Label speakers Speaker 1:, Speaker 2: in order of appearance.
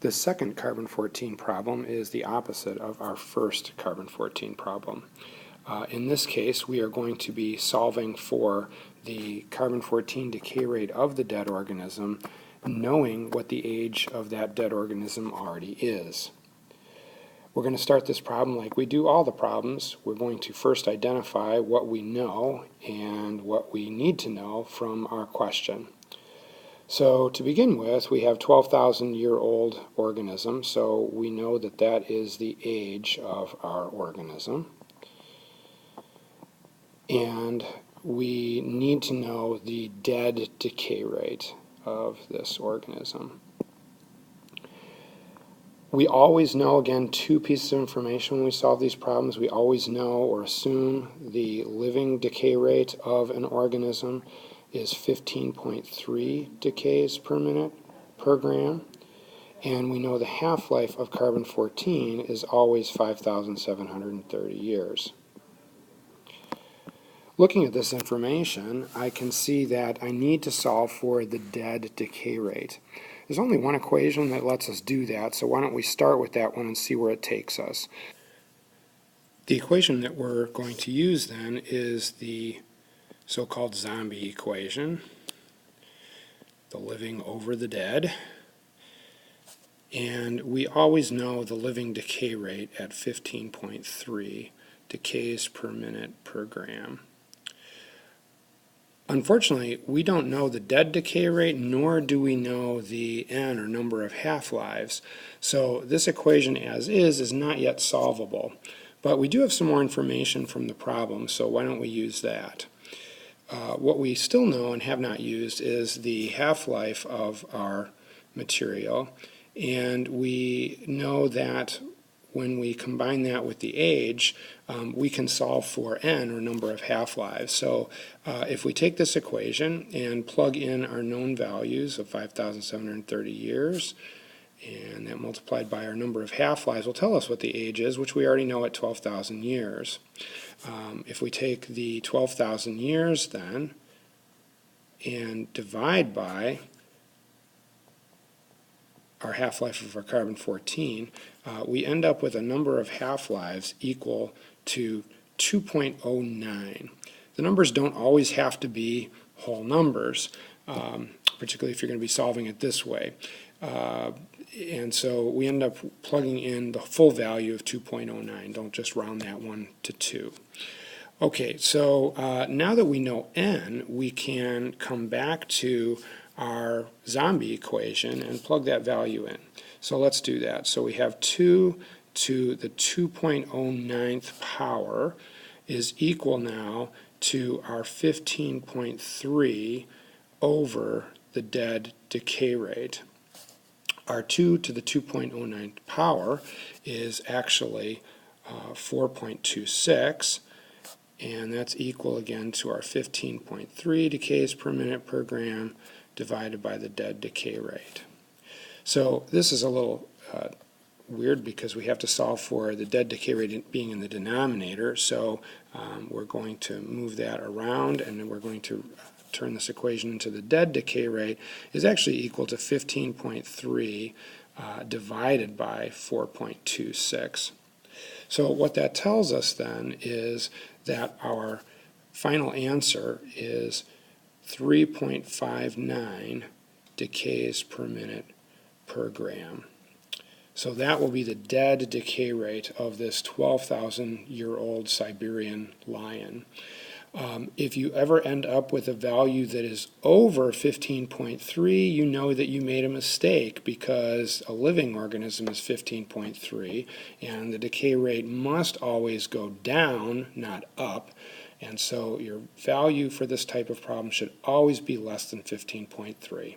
Speaker 1: The second carbon-14 problem is the opposite of our first carbon-14 problem. In this case, we are going to be solving for the carbon-14 decay rate of the dead organism, knowing what the age of that dead organism already is. We're going to start this problem like we do all the problems. We're going to first identify what we know and what we need to know from our question. So to begin with, we have 12,000-year-old organism, so we know that that is the age of our organism. And we need to know the dead decay rate of this organism. We always know, again, two pieces of information when we solve these problems. We always know or assume the living decay rate of an organism is 15.3 decays per minute per gram, and we know the half-life of carbon-14 is always 5,730 years. Looking at this information, I can see that I need to solve for the dead decay rate. There's only one equation that lets us do that, so why don't we start with that one and see where it takes us. The equation that we're going to use then is the so-called zombie equation, the living over the dead, and we always know the living decay rate at 15.3 decays per minute per gram. Unfortunately, we don't know the dead decay rate, nor do we know the n, or number of half-lives, so this equation as is not yet solvable. But we do have some more information from the problem, so why don't we use that? What we still know and have not used is the half-life of our material, and we know that when we combine that with the age, we can solve for n, or number of half-lives. So if we take this equation and plug in our known values of 5,730 years, and that multiplied by our number of half-lives will tell us what the age is, which we already know at 12,000 years. If we take the 12,000 years then and divide by our half-life of our carbon-14, we end up with a number of half-lives equal to 2.09. The numbers don't always have to be whole numbers, particularly if you're going to be solving it this way. And so we end up plugging in the full value of 2.09. Don't just round that one to 2. Okay, so now that we know n, we can come back to our zombie equation and plug that value in. So let's do that. So we have 2 to the 2.09th power is equal now to our 15.3 over the dead decay rate. Our 2 to the 2.09th power is actually 4.26, and that's equal again to our 15.3 decays per minute per gram divided by the dead decay rate. So this is a little weird because we have to solve for the dead decay rate being in the denominator, so we're going to move that around, and then we're going to turn this equation into the dead decay rate is actually equal to 15.3 divided by 4.26. So what that tells us then is that our final answer is 3.59 decays per minute per gram. So that will be the dead decay rate of this 12,000-year-old Siberian lion. If you ever end up with a value that is over 15.3, you know that you made a mistake because a living organism is 15.3, and the decay rate must always go down, not up. And so your value for this type of problem should always be less than 15.3.